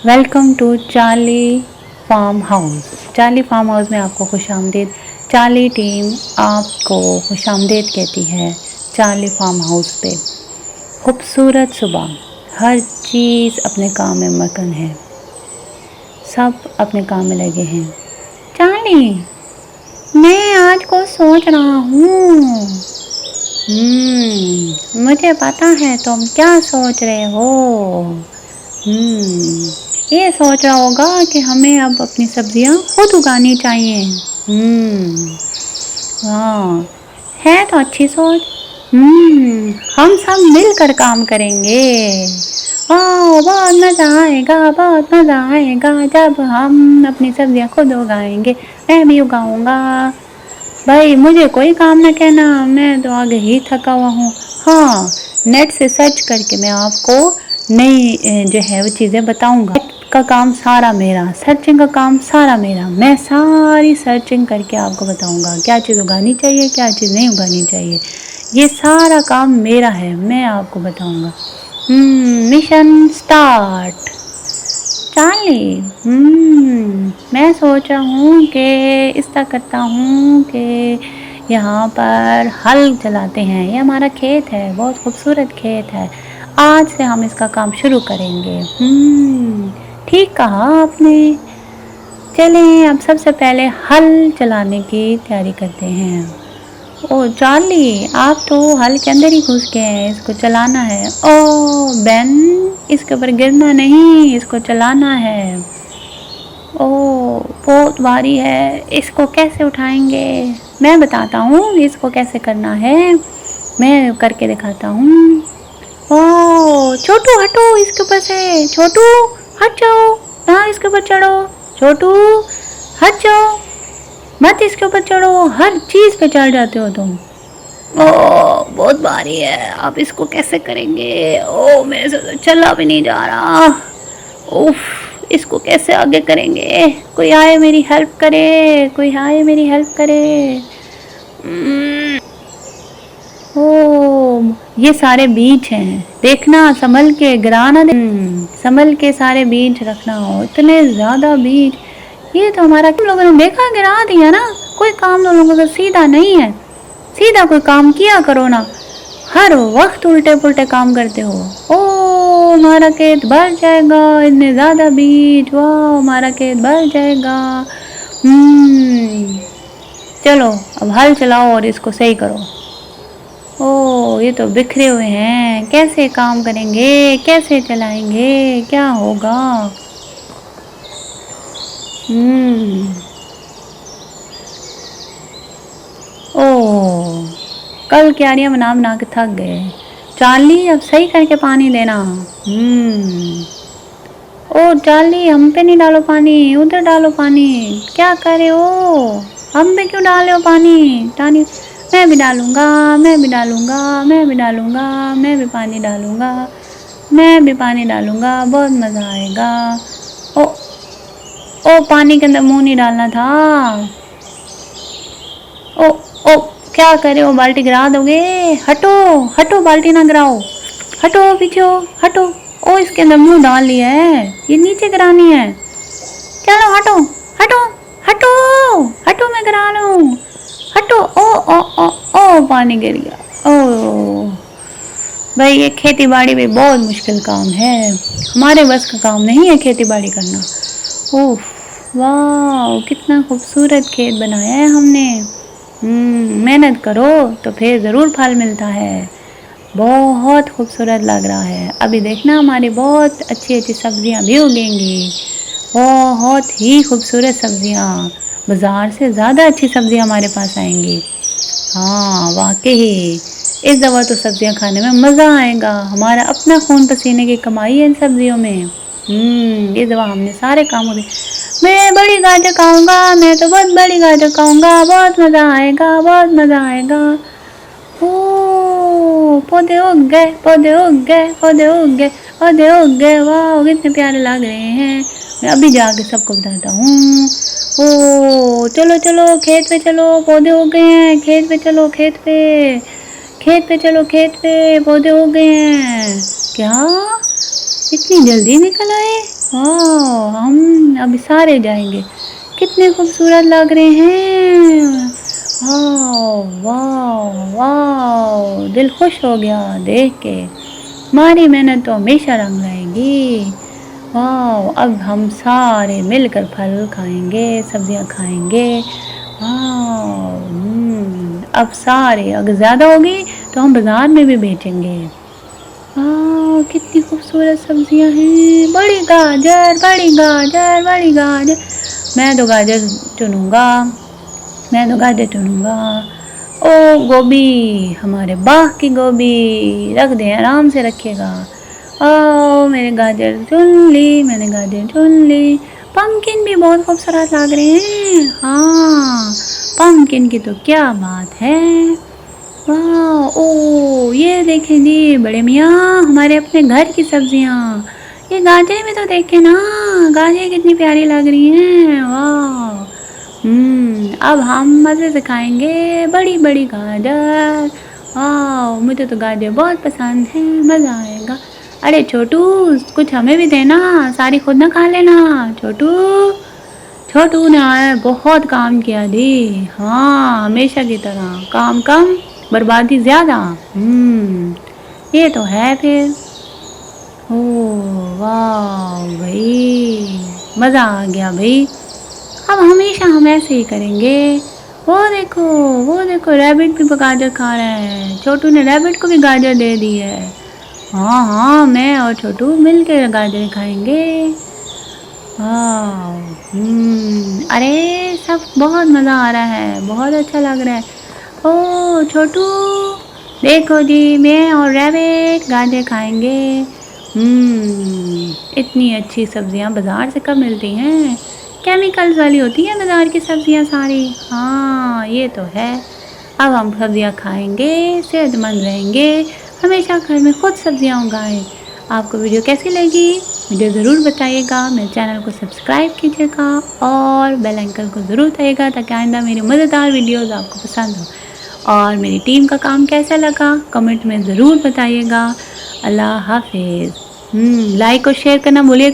Welcome to Charlie farm house. Charlie farm house में आपको खुशामदीद। Charlie team आपको खुशामदीद कहती है चार्ली फार्म हाउस पे। खूबसूरत सुबह, हर चीज़ अपने काम में मगन है, सब अपने काम में लगे हैं। चार्ली, मैं आज को सोच रहा हूँ। मुझे पता है तुम क्या सोच रहे हो। ये सोच रहा होगा कि हमें अब अपनी सब्जियां खुद उगानी चाहिए। हाँ, है तो अच्छी सोच। हम सब मिलकर काम करेंगे। वाह, बहुत मज़ा आएगा, बहुत मज़ा आएगा जब हम अपनी सब्जियां खुद उगाएंगे। मैं भी उगाऊंगा। भाई, मुझे कोई काम ना कहना, मैं तो आगे ही थका हुआ हूँ। हाँ, नेट से सर्च करके मैं आपको नई जो है वो चीज़ें बताऊंगा। का काम सारा मेरा, सर्चिंग का काम सारा मेरा। मैं सारी सर्चिंग करके आपको बताऊंगा क्या चीज़ उगानी चाहिए, क्या चीज़ नहीं उगानी चाहिए। ये सारा काम मेरा है, मैं आपको बताऊंगा। Mission start. चार्ली, मैं सोच रहा हूँ कि इस तरह करता हूँ कि यहाँ पर हल चलाते हैं। ये हमारा खेत है, बहुत खूबसूरत खेत है। आज से हम इसका काम शुरू करेंगे। ठीक कहा आपने। चलें, अब सबसे पहले हल चलाने की तैयारी करते हैं। ओ चार्ली, आप तो हल के अंदर ही घुस गए हैं। इसको चलाना है। ओ बेन, इसके ऊपर गिरना नहीं, इसको चलाना है। ओ, बहुत भारी है, इसको कैसे उठाएंगे? मैं बताता हूँ इसको कैसे करना है, मैं करके दिखाता हूँ। ओ छोटू, हटो इसके ऊपर से। छोटू, हट जाओ ना, इसके ऊपर चढ़ो। छोटू, हट जाओ, मत इसके ऊपर चढ़ो। हर चीज़ पे चढ़ जाते हो तुम। ओ, बहुत भारी है, आप इसको कैसे करेंगे? ओ, मेरे से तो चला भी नहीं जा रहा। उफ, इसको कैसे आगे करेंगे? कोई आए मेरी हेल्प करे, कोई आए मेरी हेल्प करे। ओ, ये सारे बीज हैं, देखना संभल के, गिराना दे। संभल के सारे बीज रखना हो, इतने ज़्यादा बीज। ये तो हमारा तुम लोगों ने देखा, गिरा दिया ना। कोई काम तुम लोगों का सीधा नहीं है, सीधा कोई काम किया करो ना। हर वक्त उल्टे पुल्टे काम करते हो। ओ, हमारा खेत भर जाएगा, इतने ज़्यादा बीज। वाह, हमारा खेत भर जाएगा। चलो, अब हल चलाओ और इसको सही करो। ओ, ये तो बिखरे हुए हैं, कैसे काम करेंगे, कैसे चलाएंगे, क्या होगा? ओ, कल क्यारियाँ बना बना के थक गए। चार्ली, अब सही करके पानी देना। ओ चार्ली, हम पे नहीं डालो पानी, उधर डालो पानी। क्या करे हो? हम पे क्यों डाले हो पानी? पानी मैं भी डालूंगा, मैं भी डालूंगा, मैं भी डालूंगा, मैं भी पानी डालूंगा, मैं भी पानी डालूंगा, बहुत मज़ा आएगा। ओ ओ, पानी के अंदर मुंह नहीं डालना था। ओ ओ, क्या करे हो? बाल्टी गिरा दोगे। हटो हटो, बाल्टी ना गिराओ। हटो पीछे हो, हटो। ओ, इसके अंदर मुंह डाल लिया है, ये नीचे गिरानी है। चलो हटो, हटो, हटो, हटो, मैं गिरा रहा हूँ। हटो। ओ ओ ओ ओ, पानी गिर गया। ओ भाई, ये खेती बाड़ी भी बहुत मुश्किल काम है, हमारे बस का काम नहीं है खेती बाड़ी करना। ओह वाह, कितना खूबसूरत खेत बनाया है हमने। मेहनत करो तो फिर ज़रूर फल मिलता है। बहुत खूबसूरत लग रहा है। अभी देखना, हमारी बहुत अच्छी अच्छी सब्जियां भी उगेंगी, बहुत ही खूबसूरत सब्जियां। बाज़ार से ज़्यादा अच्छी सब्जियां हमारे पास आएंगी। हाँ वाकई, इस दफ़ा तो सब्जियां खाने में मज़ा आएगा। हमारा अपना खून पसीने की कमाई है इन सब्जियों में। इस दफ़ा हमने सारे काम होते। मैं बड़ी गाजर खाऊंगा, मैं तो बहुत बड़ी गाजर खाऊंगा, बहुत मज़ा आएगा, बहुत मज़ा आएगा। ओ, पौधे उग गए, पौधे उग गए, पौधे उग गए, पौधे उग गए। वाह, कितने प्यारे लग रहे हैं। मैं अभी जाके सबको बताता हूँ। ओ चलो चलो, खेत पे चलो, पौधे हो गए हैं। खेत पे चलो, खेत पे, खेत पे चलो, खेत पे पौधे हो गए हैं। क्या इतनी जल्दी निकल आए। वाह, हम अभी सारे जाएंगे। कितने खूबसूरत लग रहे हैं। वाह वाह वाह, दिल खुश हो गया देख के। हमारी मेहनत तो हमेशा रंग लाएगी। वाह, अब हम सारे मिलकर फल खाएंगे, सब्जियां खाएंगे। वाह, अब सारे अगर ज़्यादा होगी तो हम बाज़ार में भी बेचेंगे। वाह, कितनी खूबसूरत सब्जियां हैं। बड़ी गाजर, बड़ी गाजर, बड़ी गाजर। मैं तो गाजर चुनूंगा, मैं तो गाजर चुनूंगा। ओ गोभी, हमारे बाग की गोभी, रख दे, आराम से रखिएगा। ओ मैंने गाजर चुन ली, मैंने गाजर चुन ली। पम्पकिन भी बहुत खूबसूरत लग रहे हैं। हाँ, पम्पकिन की तो क्या बात है। वाह, ओ ये देखें जी बड़े मियाँ, हमारे अपने घर की सब्जियाँ। ये गाजर भी तो देखें ना, गाजर कितनी प्यारी लग रही हैं। वाह, अब हम मज़े से खाएंगे बड़ी बड़ी गाजर। वाह, मुझे तो गाजर बहुत पसंद है, मज़ा आएगा। अरे छोटू, कुछ हमें भी देना, सारी खुद ना खा लेना। छोटू, छोटू ने आया बहुत काम किया दी। हाँ, हमेशा की तरह काम कम, बर्बादी ज़्यादा। ये तो है फिर। ओह वाह भाई, मज़ा आ गया भाई। अब हमेशा हम ऐसे ही करेंगे। वो देखो, वो देखो, रैबिट भी गाजर खा रहा है। छोटू ने रैबिट को भी गाजर दे दी है। हाँ हाँ, मैं और छोटू मिलकर गाजर खाएंगे। हाँ, अरे सब बहुत मज़ा आ रहा है, बहुत अच्छा लग रहा है। ओ छोटू, देखो जी, मैं और रैबिट गाजर खाएंगे। इतनी अच्छी सब्जियां बाज़ार से कब मिलती हैं। केमिकल्स वाली होती हैं बाज़ार की सब्जियां सारी। हाँ, ये तो है। अब हम सब्जियां खाएंगे, सेहतमंद रहेंगे, हमेशा घर में खुद सब्जियां उगाएं। आपको वीडियो कैसी लगी मुझे ज़रूर बताइएगा। मेरे चैनल को सब्सक्राइब कीजिएगा और बेल आइकन को ज़रूर दबाइएगा ताकि आइंदा मेरी मज़ेदार वीडियोस आपको पसंद हो। और मेरी टीम का काम कैसा लगा कमेंट में ज़रूर बताइएगा। अल्लाह हाफिज़। लाइक और शेयर करना भूलिए।